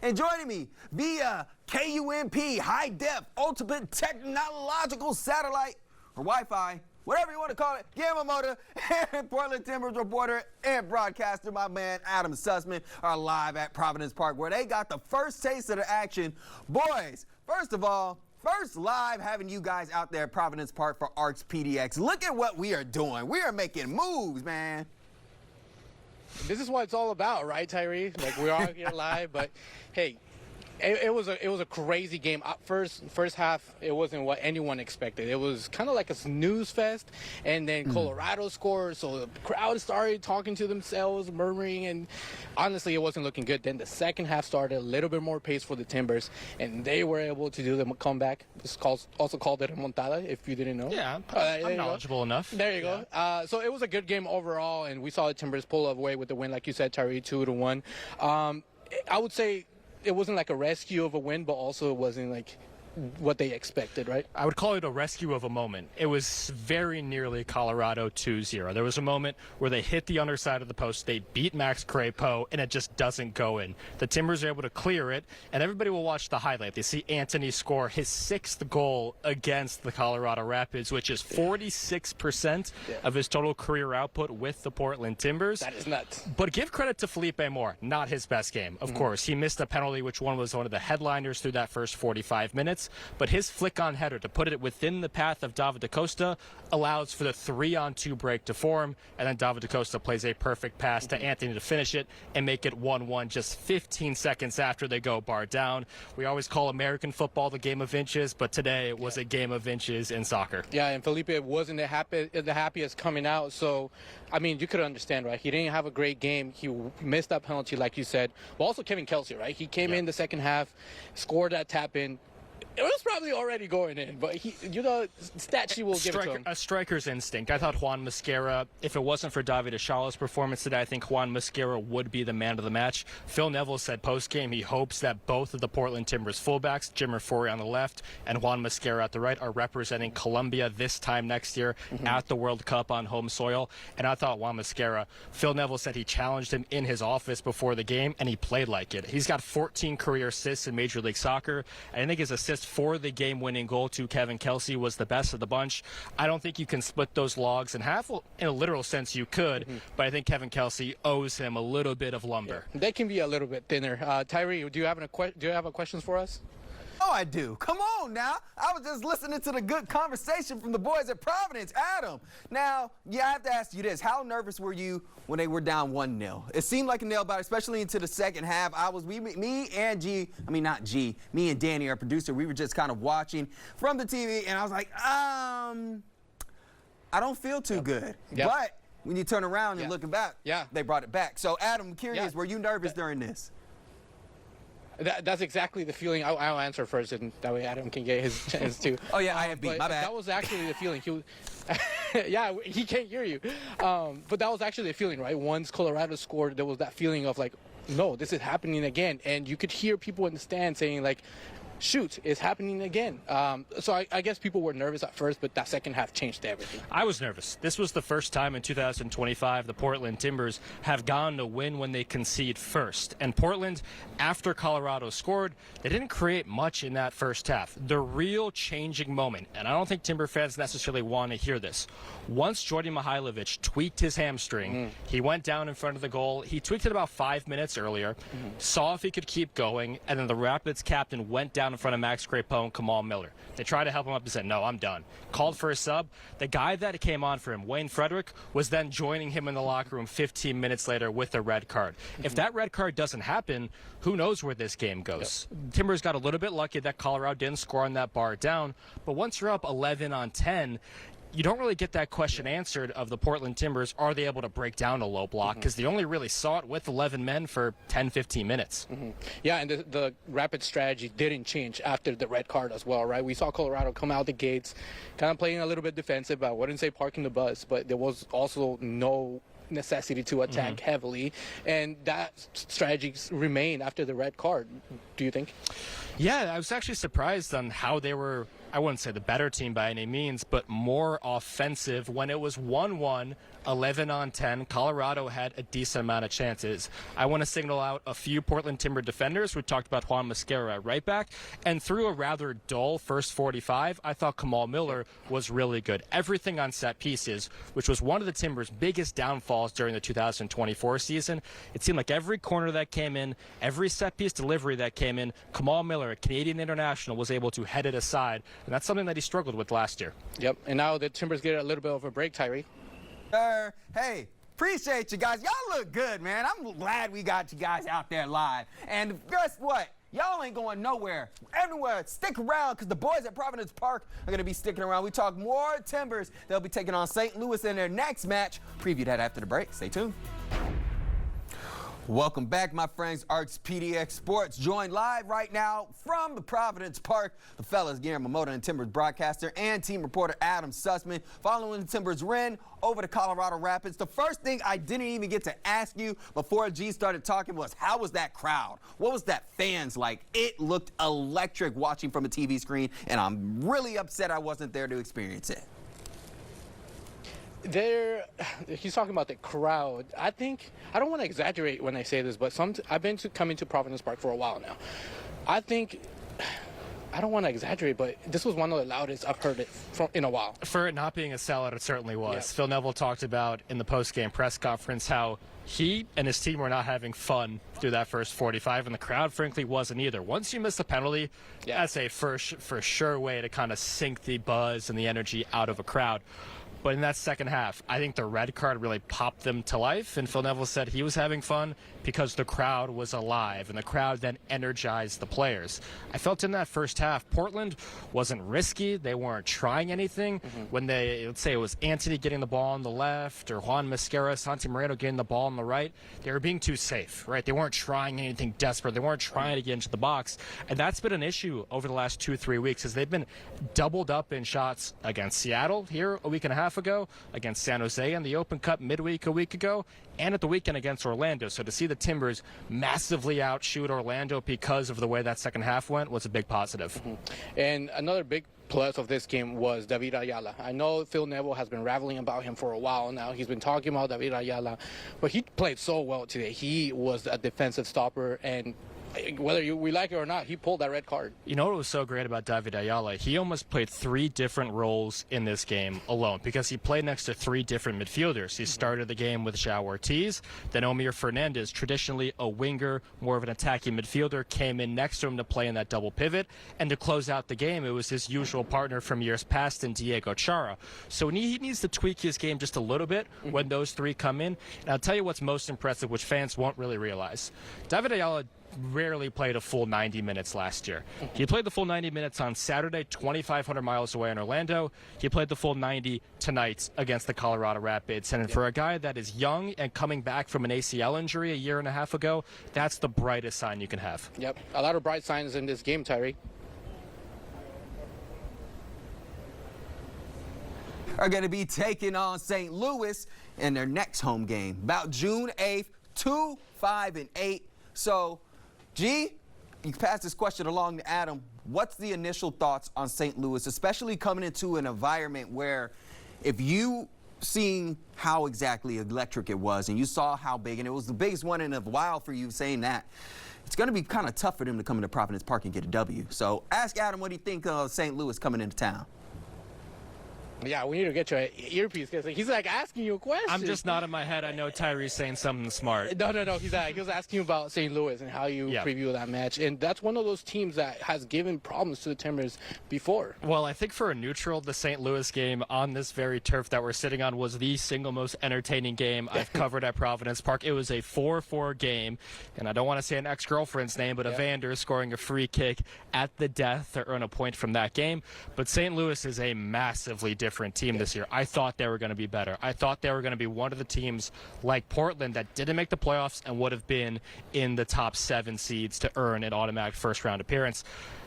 And joining me via KUMP, high def, ultimate technological satellite, or Wi-Fi, whatever you want to call it, Guillermo Motta, and Portland Timbers reporter and broadcaster, my man Adam Susman, are live at Providence Park, where they got the first taste of the action. Boys, first of all, first live having you guys out there at Providence Park for ARCS PDX. Look at what we are doing. We are making moves, man. This is what it's all about, right, Tyree? Like, we're all here live, but hey, it was a crazy game. First half, it wasn't what anyone expected. It was kind of like a snooze fest, and then Colorado scored, so the crowd started talking to themselves, murmuring, and honestly, it wasn't looking good. Then the second half started, a little bit more pace for the Timbers, and they were able to do the comeback. It's also called it a Montada, if you didn't know. Yeah, I'm knowledgeable enough. There you go. So it was a good game overall, and we saw the Timbers pull away with the win, like you said, Tyree, 2-1. I would say it wasn't like a rescue of a win, but also it wasn't like what they expected, right? I would call it a rescue of a moment. It was very nearly Colorado 2-0. There was a moment where they hit the underside of the post, they beat Max Crepeau, and it just doesn't go in. The Timbers are able to clear it, and everybody will watch the highlight. They see Antony score his 6th goal against the Colorado Rapids, which is 46% of his total career output with the Portland Timbers. That is nuts. But give credit to Felipe Moore. Not his best game, of course. He missed a penalty, which was one of the headliners through that first 45 minutes. But his flick-on header to put it within the path of David DaCosta allows for the 3-on-2 break to form, and then David DaCosta plays a perfect pass to Antony to finish it and make it 1-1 just 15 seconds after they go bar down. We always call American football the game of inches, but today it was a game of inches in soccer. Yeah, and Felipe wasn't the happiest coming out, so, I mean, you could understand, right? He didn't have a great game. He missed that penalty, like you said. But also Kevin Kelsey, right? He came in the second half, scored that tap-in. It was probably already going in, but stat sheet will give it to him. A striker's instinct. I thought Juan Mosquera, if it wasn't for David Ashala's performance today, I think Juan Mosquera would be the man of the match. Phil Neville said post-game he hopes that both of the Portland Timbers fullbacks, Jim Murphy on the left and Juan Mosquera at the right, are representing Colombia this time next year at the World Cup on home soil. And I thought Juan Mosquera, Phil Neville said he challenged him in his office before the game, and he played like it. He's got 14 career assists in Major League Soccer. I think his assist for the game-winning goal to Kevin Kelsey was the best of the bunch. I don't think you can split those logs in half. Well, in a literal sense, you could, but I think Kevin Kelsey owes him a little bit of lumber. Yeah, they can be a little bit thinner. Tyree, do you have a questions for us? Oh, I do. Come on now. I was just listening to the good conversation from the boys at Providence. Adam, now, I have to ask you this. How nervous were you when they were down 1-0? It seemed like a nail-biter, especially into the second half. Me and Danny, our producer, we were just kind of watching from the TV, and I was like, I don't feel too good. But when you turn around and looking back, they brought it back. So, Adam, I'm curious, were you nervous during this? That's exactly the feeling. I'll answer first, and that way Adam can get his chance too. Oh yeah, IFB. My bad. That was actually the feeling. He can't hear you. But that was actually the feeling, right? Once Colorado scored, there was that feeling of like, no, this is happening again, and you could hear people in the stand saying like, shoot, it's happening again. So I guess people were nervous at first, but that second half changed everything. I was nervous. This was the first time in 2025 the Portland Timbers have gone to win when they concede first. And Portland, after Colorado scored, they didn't create much in that first half. The real changing moment, and I don't think Timber fans necessarily want to hear this, once Jordan Mihailovic tweaked his hamstring, he went down in front of the goal. He tweaked it about 5 minutes earlier, saw if he could keep going, and then the Rapids captain went down in front of Max Crepeau and Kamal Miller. They tried to help him up and said, no, I'm done. Called for a sub. The guy that came on for him, Wayne Frederick, was then joining him in the locker room 15 minutes later with a red card. If that red card doesn't happen, who knows where this game goes? Timbers got a little bit lucky that Colorado didn't score on that bar down, but once you're up 11-10, you don't really get that question answered of the Portland Timbers. Are they able to break down a low block? Because they only really saw it with 11 men for 10, 15 minutes. Yeah, and the rapid strategy didn't change after the red card as well, right? We saw Colorado come out the gates, kind of playing a little bit defensive. I wouldn't say parking the bus, but there was also no necessity to attack heavily, and that strategy remained after the red card. Do you think? Yeah, I was actually surprised on how they were I wouldn't say the better team by any means, but more offensive. When it was 1-1, 11 on 10, Colorado had a decent amount of chances. I want to single out a few Portland Timber defenders. We talked about Juan Mosquera at right back, and through a rather dull first 45, I thought Kamal Miller was really good. Everything on set pieces, which was one of the Timbers' biggest downfalls during the 2024 season. It seemed like every corner that came in, every set piece delivery that came in, Kamal Miller, a Canadian international, was able to head it aside, and that's something that he struggled with last year. Yep, and now the Timbers get a little bit of a break, Tyree. Hey, appreciate you guys. Y'all look good, man. I'm glad we got you guys out there live. And guess what? Y'all ain't going nowhere. Everywhere. Stick around, because the boys at Providence Park are going to be sticking around. We talk more Timbers. They'll be taking on St. Louis in their next match. Preview that after the break. Stay tuned. Welcome back, my friends. Arts PDX Sports joined live right now from the Providence Park. The fellas, Guillermo, Motta, and Timbers broadcaster and team reporter Adam Susman, following the Timbers' win over the Colorado Rapids. The first thing I didn't even get to ask you before G started talking was, how was that crowd? What was that fans like? It looked electric watching from a TV screen, and I'm really upset I wasn't there to experience it. He's talking about the crowd. I don't want to exaggerate when I say this, but I've been coming to Providence Park for a while now. I don't want to exaggerate, but this was one of the loudest I've heard it in a while. For it not being a sellout, it certainly was. Yeah. Phil Neville talked about in the post-game press conference how he and his team were not having fun through that first 45, and the crowd, frankly, wasn't either. Once you miss a penalty, that's a for sure way to kind of sink the buzz and the energy out of a crowd. But in that second half, I think the red card really popped them to life, and Phil Neville said he was having fun because the crowd was alive, and the crowd then energized the players. I felt in that first half, Portland wasn't risky. They weren't trying anything. When let's say it was Antony getting the ball on the left, or Juan Mosquera, Santi Moreno getting the ball on the right, they were being too safe, right? They weren't trying anything desperate. They weren't trying to get into the box, and that's been an issue over the last 2-3 weeks, as they've been doubled up in shots against Seattle here a week and a half ago, against San Jose in the Open Cup midweek a week ago, and at the weekend against Orlando. So to see the Timbers massively outshoot Orlando because of the way that second half went was a big positive. And another big plus of this game was David Ayala. I know Phil Neville has been rattling about him for a while now. He's been talking about David Ayala, but he played so well today. He was a defensive stopper, and whether we like it or not, he pulled that red card. You know what was so great about David Ayala? He almost played 3 different roles in this game alone, because he played next to 3 different midfielders. He started the game with João Ortiz, then Omir Fernandez, traditionally a winger, more of an attacking midfielder, came in next to him to play in that double pivot, and to close out the game, it was his usual partner from years past in Diego Chara. So he needs to tweak his game just a little bit when those 3 come in. And I'll tell you what's most impressive, which fans won't really realize. David Ayala rarely played a full 90 minutes last year. He played the full 90 minutes on Saturday, 2,500 miles away in Orlando. He played the full 90 tonight against the Colorado Rapids. And for a guy that is young and coming back from an ACL injury a year and a half ago, that's the brightest sign you can have. Yep, a lot of bright signs in this game, Tyree. Are going to be taking on St. Louis in their next home game, about June 8th, 2-5-8. So, G, you pass this question along to Adam. What's the initial thoughts on St. Louis, especially coming into an environment where, if you seen how exactly electric it was, and you saw how big, and it was the biggest one in a while for you saying that, it's going to be kind of tough for them to come into Providence Park and get a W. So ask Adam what do you think of St. Louis coming into town. Yeah, we need to get you an earpiece, because he's like asking you a question. I'm just nodding my head. I know Tyree's saying something smart. No. He was asking you about St. Louis and how you preview that match. And that's one of those teams that has given problems to the Timbers before. Well, I think for a neutral, the St. Louis game on this very turf that we're sitting on was the single most entertaining game I've covered at Providence Park. It was a 4-4 game, and I don't want to say an ex-girlfriend's name, but Evander scoring a free kick at the death to earn a point from that game. But St. Louis is a massively different different team this year. I thought they were going to be better. I thought they were going to be one of the teams like Portland that didn't make the playoffs and would have been in the top 7 seeds to earn an automatic first-round appearance.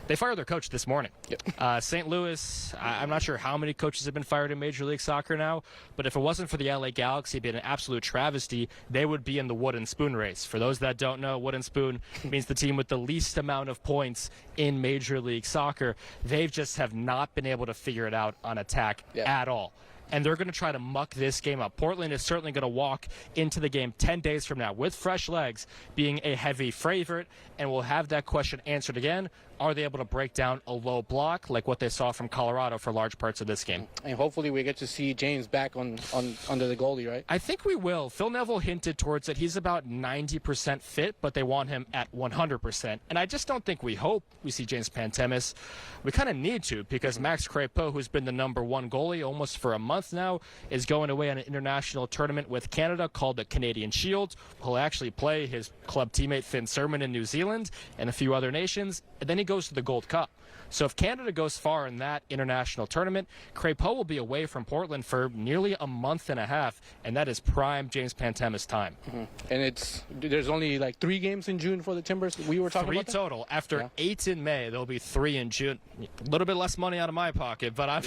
They fired their coach this morning. Yep. St. Louis, I'm not sure how many coaches have been fired in Major League Soccer now, but if it wasn't for the LA Galaxy being an absolute travesty, they would be in the wooden spoon race. For those that don't know, wooden spoon means the team with the least amount of points in Major League Soccer. They just have not been able to figure it out on attack at all. And they're going to try to muck this game up. Portland is certainly going to walk into the game 10 days from now with fresh legs, being a heavy favorite, and we'll have that question answered again. Are they able to break down a low block like what they saw from Colorado for large parts of this game? And hopefully we get to see James back under the goalie, right? I think we will. Phil Neville hinted towards it. He's about 90% fit, but they want him at 100%. And I just don't think we hope we see James Pantemis. We kind of need to, because Max Crepeau, who's been the #1 goalie almost for a month now, is going away on an international tournament with Canada called the Canadian Shield. He'll actually play his club teammate Finn Surman in New Zealand and a few other nations. And then he goes to the Gold Cup. So if Canada goes far in that international tournament, Crepeau will be away from Portland for nearly a month and a half, and that is prime James Pantemis time. And there's only like 3 games in June for the Timbers. We were talking about 3 total. After 8 in May, there'll be 3 in June. A little bit less money out of my pocket, but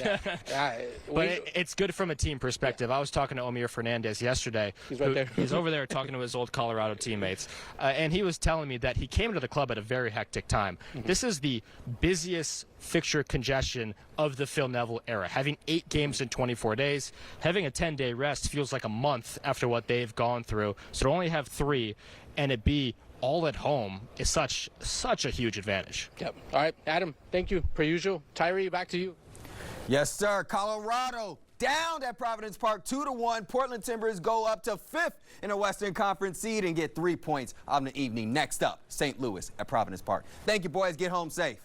it's good from a team perspective. I was talking to Omir Fernandez yesterday. He's right there. He's over there talking to his old Colorado teammates, and he was telling me that he came to the club at a very hectic time. This is the busiest fixture congestion of the Phil Neville era. Having 8 games in 24 days, having a 10-day rest feels like a month after what they've gone through. So to only have 3 and it be all at home is such a huge advantage. Yep. All right, Adam, thank you, per usual. Tyree, back to you. Yes, sir. Colorado down at Providence Park 2-1. Portland Timbers go up to 5th in a Western Conference seed and get 3 points on the evening. Next up, St. Louis at Providence Park. Thank you, boys. Get home safe.